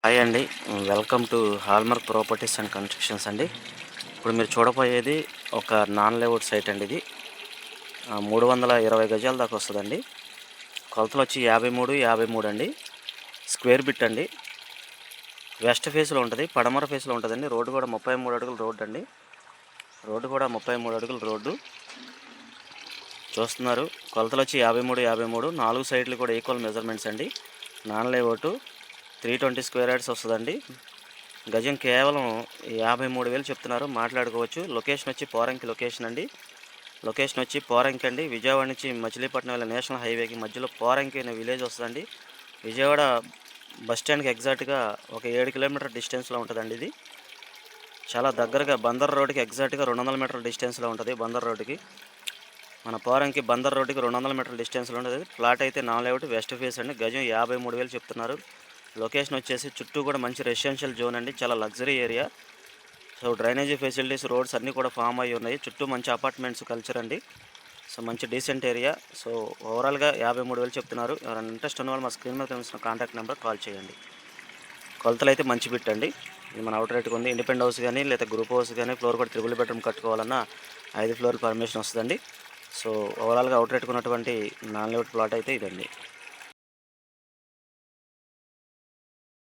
Hi అండి. Welcome to hallmark properties and constructions అండి. ఇప్పుడు మీరు చూడబోయేది ఒక నాన్ లేఅవుట్ సైట్ అండి. ఇది 320 గజాల దాకా వస్తుందండి. కొలతలు వచ్చి 53 అండి. స్క్వేర్ బిట్ అండి. వెస్ట్ ఫేస్లో ఉంటుంది, పడమర ఫేస్లో ఉంటుందండి. రోడ్డు కూడా 33 అడుగుల రోడ్డు అండి. రోడ్డు కూడా 33 అడుగుల రోడ్డు చూస్తున్నారు. కొలతలు వచ్చి 53 4 సైడ్లు కూడా ఈక్వల్ మెజర్మెంట్స్ అండి. నాన్ లేఅవుట్ 320 స్క్వేర్ యార్డ్స్ వస్తుందండి. గజం కేవలం 53,000 చెప్తున్నారు, మాట్లాడుకోవచ్చు. లొకేషన్ వచ్చి పోరంకి లొకేషన్ అండి. లొకేషన్ వచ్చి పోరంకి అండి. విజయవాడ నుంచి మచిలీపట్నం వెళ్ళే నేషనల్ హైవేకి మధ్యలో పోరంకి అనే విలేజ్ వస్తుందండి. విజయవాడ బస్ స్టాండ్కి ఎగ్జాక్ట్గా ఒక 7 కిలోమీటర్ డిస్టెన్స్లో ఉంటుందండి. ఇది చాలా దగ్గరగా బందర్ రోడ్డుకి ఎగ్జాక్ట్గా 200 మీటర్ల డిస్టెన్స్లో ఉంటుంది. బందర్ రోడ్డుకి మన పోరంకి బందర్ రోడ్డుకి 200 మీటర్ల డిస్టెన్స్లో ఉంటుంది. ప్లాట్ అయితే నాన్ లేఅవుట్ వెస్ట్ ఫేస్ అండి. గజం 53,000 చెప్తున్నారు. లొకేషన్ వచ్చేసి చుట్టూ కూడా మంచి రెసిడెన్షియల్ జోన్ అండి. చాలా luxury area. So drainage facilities, roads అన్నీ కూడా ఫామ్ అయ్యి ఉన్నాయి. చుట్టూ మంచి అపార్ట్మెంట్స్ కల్చర్ అండి. సో మంచి డీసెంట్ ఏరియా. సో ఓవరాల్గా 53,000 చెప్తున్నారు. ఎవరైనా ఇంట్రెస్ట్ ఉన్న వాళ్ళు మా స్క్రీన్ మీద తెలిసిన కాంటాక్ట్ నెంబర్ కాల్ చేయండి. కొలతలు అయితే మంచి బిట్ అండి. ఇది మన అవుట్ రేట్గా ఉంది. ఇండిపెండెంట్ హౌస్ కానీ లేదా గ్రూప్ హౌస్ కానీ ఫ్లోర్ కూడా 3 బెడ్రూమ్ కట్టుకోవాలన్నా 5 ఫ్లోర్ పర్మిషన్ వస్తుందండి. సో ఓవరాల్గా అవుట్ రేట్గా ఉన్నటువంటి నాన్ లేఅవుట్ ప్లాట్ అయితే ఇదండి.